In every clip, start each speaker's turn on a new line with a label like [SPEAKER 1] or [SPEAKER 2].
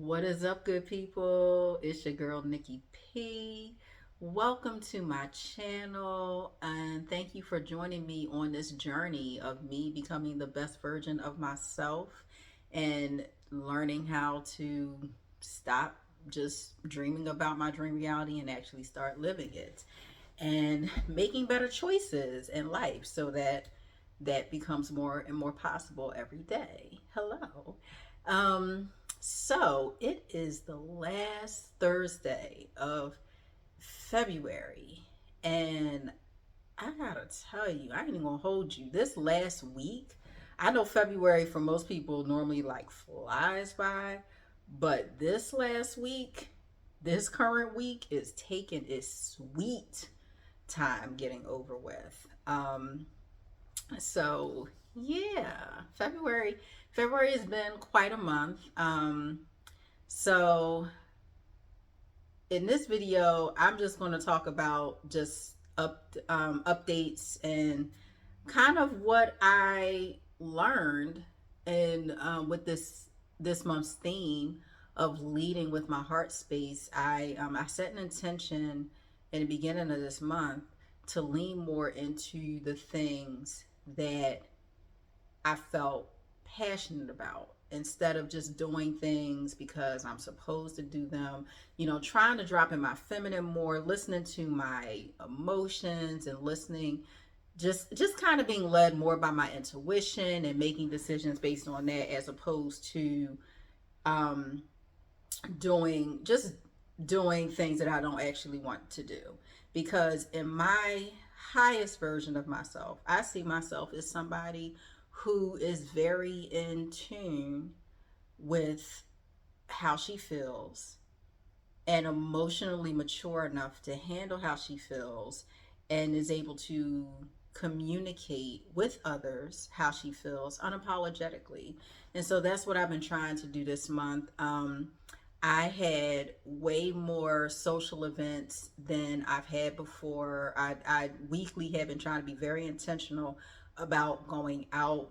[SPEAKER 1] What is up, good people? It's your girl, Nikki P. Welcome to my channel, and thank you for joining me on this journey of me becoming the best version of myself and learning how to stop just dreaming about my dream reality and actually start living it and making better choices in life so that becomes more and more possible every day. Hello. Um, so it is the last Thursday of February, and I gotta tell you, I ain't even gonna hold you. This last week, I know February for most people normally like flies by, but this last week, this current week is taking its sweet time getting over with. So yeah, February has been quite a month. So in this video, I'm just going to talk about just updates and kind of what I learned and with this month's theme of leading with my heart space. I set an intention in the beginning of this month to lean more into the things that I felt passionate about instead of just doing things because I'm supposed to do them, trying to drop in my feminine more, listening to my emotions and listening just kind of being led more by my intuition and making decisions based on that as opposed to um doing things that I don't actually want to do. Because in my highest version of myself, I see myself as somebody who is very in tune with how she feels and emotionally mature enough to handle how she feels and is able to communicate with others how she feels unapologetically. And so that's what I've been trying to do this month. I had way more social events than I've had before. I weekly have been trying to be very intentional about going out,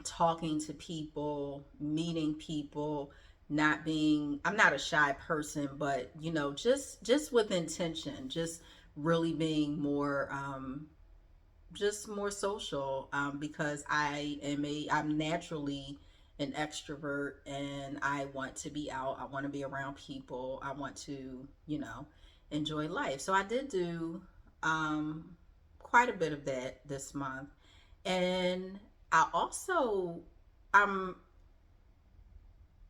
[SPEAKER 1] talking to people, meeting people, not being, I'm not a shy person, but just with intention, just really being more just more social, because I'm naturally an extrovert and I want to be out. I want to be around people. I want to, enjoy life. So I did do um, quite a bit of that this month. And I also, I'm,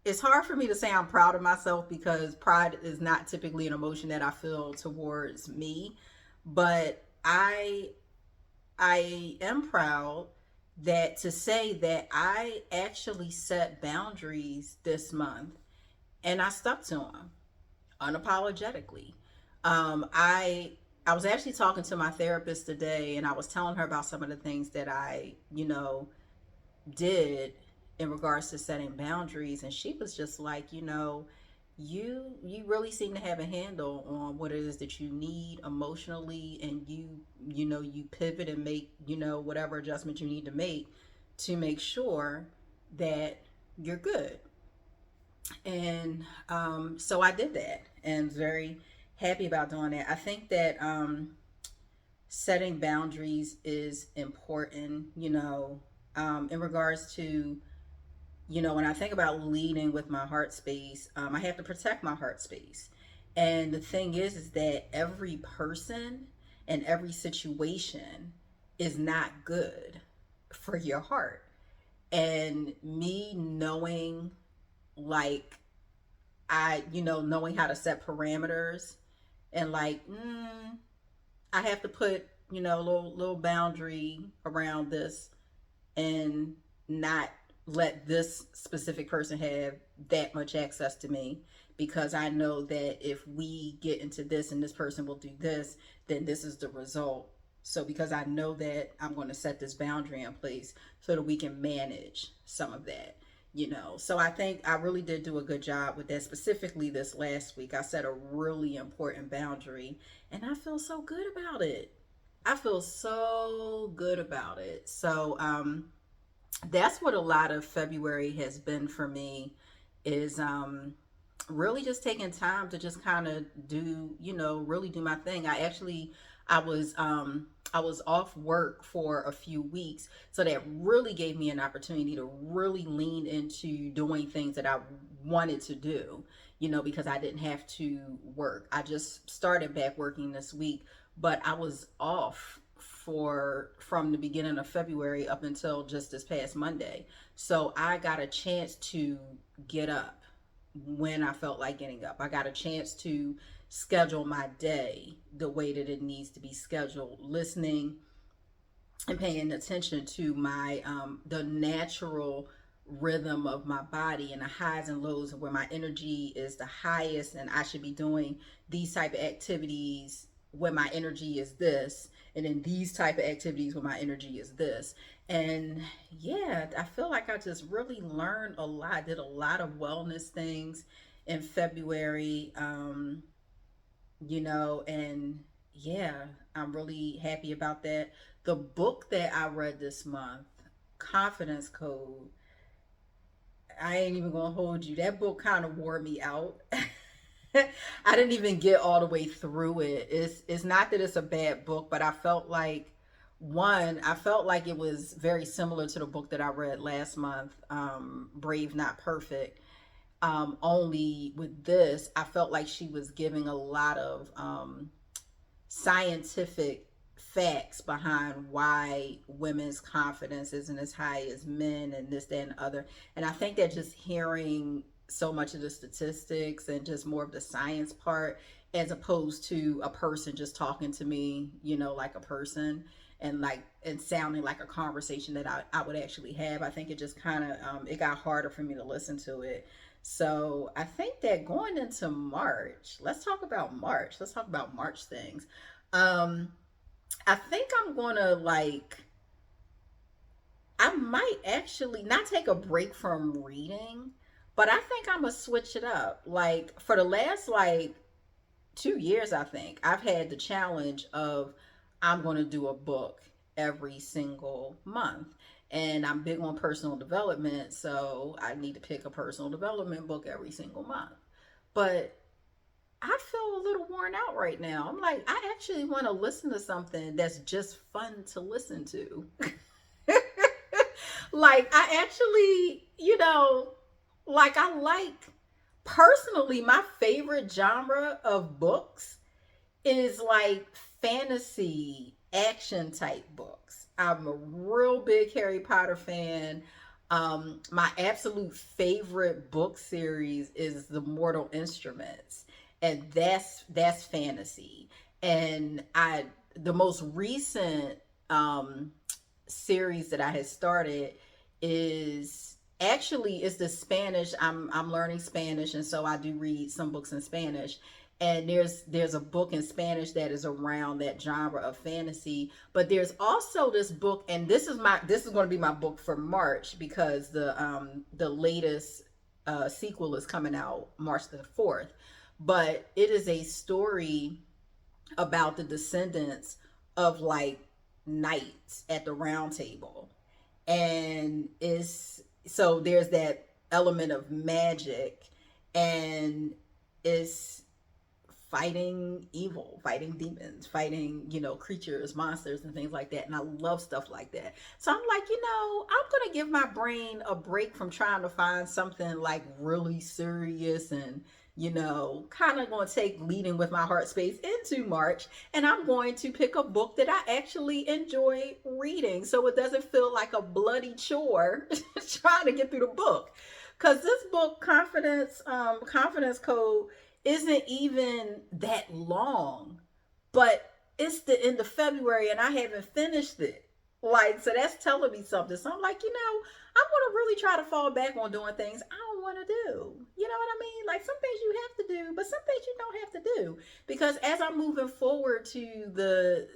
[SPEAKER 1] it's hard for me to say I'm proud of myself because pride is not typically an emotion that I feel towards me. But I am proud that to say that I actually set boundaries this month and I stuck to them unapologetically. I was actually talking to my therapist today and I was telling her about some of the things that I, did in regards to setting boundaries, and she was just like, you really seem to have a handle on what it is that you need emotionally, and you pivot and make whatever adjustment you need to make sure that you're good. And so I did that and very happy about doing that. I think that setting boundaries is important, in regards to, when I think about leading with my heart space, I have to protect my heart space. And the thing is that every person and every situation is not good for your heart. And me knowing, like, knowing how to set parameters and like, I have to put, a little boundary around this and not let this specific person have that much access to me, because I know that if we get into this and this person will do this, then this is the result. So because I know that, I'm going to set this boundary in place so that we can manage some of that. So I think I really did do a good job with that. Specifically this last week, I set a really important boundary and I feel so good about it. I feel so good about it. So that's what a lot of February has been for me, is really just taking time to just kind of do, really do my thing. I was I was off work for a few weeks, so that really gave me an opportunity to really lean into doing things that I wanted to do, because I didn't have to work. I just started back working this week, but I was off for from the beginning of February up until just this past Monday. So I got a chance to get up when I felt like getting up. I got a chance to schedule my day the way that it needs to be scheduled, listening and paying attention to my the natural rhythm of my body and the highs and lows, where my energy is the highest and I should be doing these type of activities when my energy is this, and then these type of activities when my energy is this. And yeah, I feel like I just really learned a lot, did a lot of wellness things in February. And yeah, I'm really happy about that. The book that I read this month, Confidence Code, I ain't even gonna hold you. That book kind of wore me out. I didn't even get all the way through it. It's not that it's a bad book, but I felt like it was very similar to the book that I read last month, Brave Not Perfect. Only with this, I felt like she was giving a lot of scientific facts behind why women's confidence isn't as high as men and this, that, and other. And I think that just hearing so much of the statistics and just more of the science part, as opposed to a person just talking to me, like a person, and sounding like a conversation that I would actually have. I think it just kind of it got harder for me to listen to it. So I think that going into March, let's talk about March. Let's talk about March things. Um, I think I'm gonna I might actually not take a break from reading, but I think I'm gonna switch it up. Like for the last 2 years, I think I've had the challenge of I'm gonna do a book every single month. And I'm big on personal development, so I need to pick a personal development book every single month. But I feel a little worn out right now. I'm like, I actually want to listen to something that's just fun to listen to. Like, I actually, I like, personally, my favorite genre of books is like fantasy action type books. I'm a real big Harry Potter fan. My absolute favorite book series is The Mortal Instruments, and that's fantasy. And I the most recent um, series that I had started is the Spanish. I'm learning Spanish, and so I do read some books in Spanish. And there's a book in Spanish that is around that genre of fantasy. But there's also this book, and this is going to be my book for March, because the latest sequel is coming out March the 4th. But it is a story about the descendants of knights at the round table. And it's so there's that element of magic, and it's fighting evil, fighting demons, fighting, creatures, monsters, and things like that. And I love stuff like that. So I'm like, I'm going to give my brain a break from trying to find something like really serious and, kind of going to take leading with my heart space into March. And I'm going to pick a book that I actually enjoy reading, so it doesn't feel like a bloody chore trying to get through the book. Because this book, Confidence Code, isn't even that long, but it's the end of February and I haven't finished it. So that's telling me something. So I'm like, I'm gonna really try to fall back on doing things I don't want to do. You know what I mean? Like some things you have to do, but some things you don't have to do. Because as I'm moving forward to the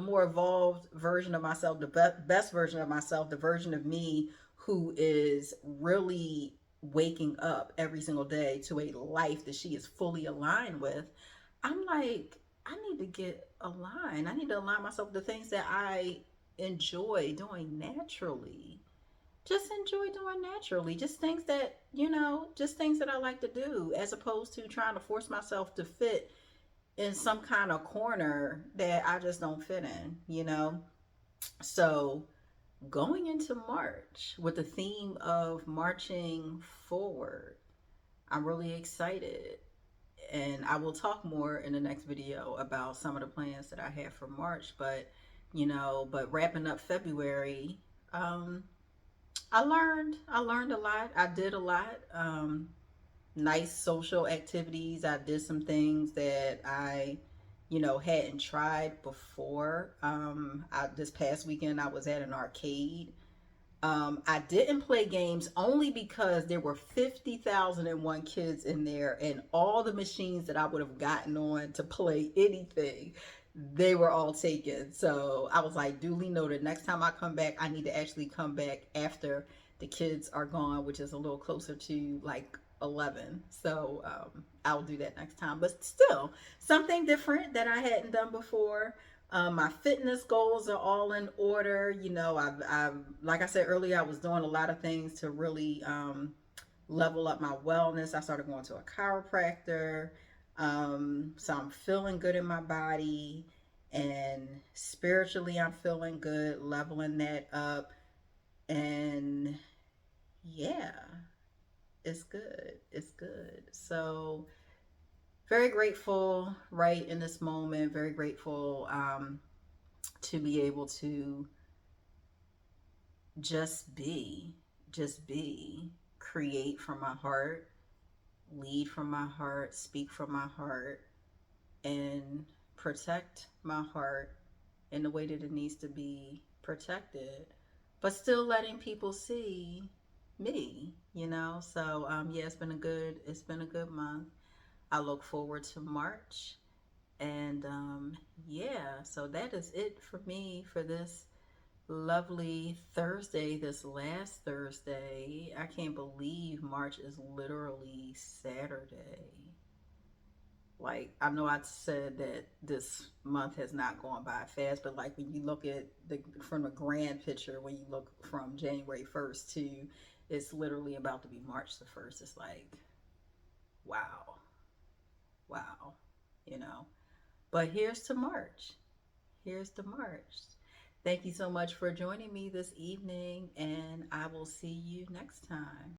[SPEAKER 1] more evolved version of myself, the best version of myself, the version of me who is really waking up every single day to a life that she is fully aligned with, I'm like, I need to get aligned. I need to align myself with the things that I enjoy doing naturally. just enjoy doing naturally. Just things that, just things that I like to do, as opposed to trying to force myself to fit in some kind of corner that I just don't fit in. So going into March with the theme of marching forward, I'm really excited. And I will talk more in the next video about some of the plans that I have for March. But wrapping up February, um, I learned a lot. I did a lot. Nice social activities. I did some things that I, hadn't tried before. This past weekend I was at an arcade. I didn't play games only because there were 50,001 kids in there, and all the machines that I would have gotten on to play anything, they were all taken. So I was like, duly noted. Next time I come back, I need to actually come back after the kids are gone, which is a little closer to like 11. So I'll do that next time. But still, something different that I hadn't done before. My fitness goals are all in order. I've like I said earlier, I was doing a lot of things to really level up my wellness. I started going to a chiropractor. So I'm feeling good in my body, and spiritually, I'm feeling good, leveling that up. And yeah, it's good. It's good. So, very grateful right in this moment. Very grateful to be able to just be, just be, create from my heart, lead from my heart, speak from my heart, and protect my heart in the way that it needs to be protected, but still letting people see me. So yeah, it's been a good month. I look forward to March. And yeah, so that is it for me for this lovely Thursday, this last Thursday. I can't believe March is literally Saturday. Like, I know I said that this month has not gone by fast, but like when you look at from the grand picture, when you look from January 1st to it's literally about to be March the 1st, it's like, wow, wow, you know. But here's to March. Here's to March. Thank you so much for joining me this evening, and I will see you next time.